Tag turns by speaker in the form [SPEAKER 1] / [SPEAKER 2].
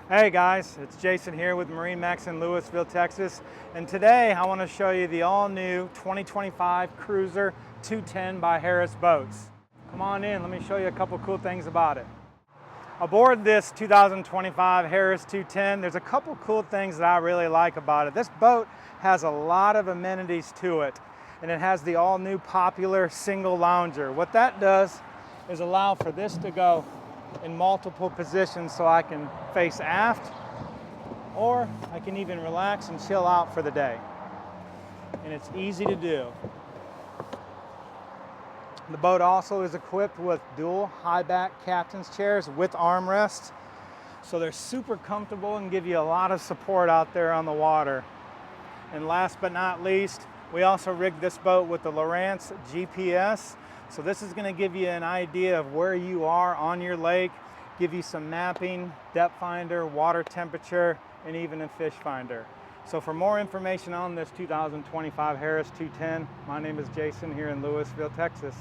[SPEAKER 1] Hey guys, it's Jason here with MarineMax in Lewisville, Texas. And today I want to show you the all-new 2025 Cruiser 210 by Harris Boats. Come on in, let me show you a couple cool things about it. Aboard this 2025 Harris 210, there's a couple cool things that I really like about it. This boat has a lot of amenities to it, and it has the all-new popular single lounger. What that does is allow for this to go in multiple positions, so I can face aft, or I can even relax and chill out for the day. And it's easy to do. The boat also is equipped with dual high back captain's chairs with armrests, so they're super comfortable and give you a lot of support out there on the water. And last but not least, we also rigged this boat with the Lowrance GPS. So this is going to give you an idea of where you are on your lake, give you some mapping, depth finder, water temperature, and even a fish finder. So for more information on this 2025 Harris 210, my name is Jason here in Lewisville, Texas.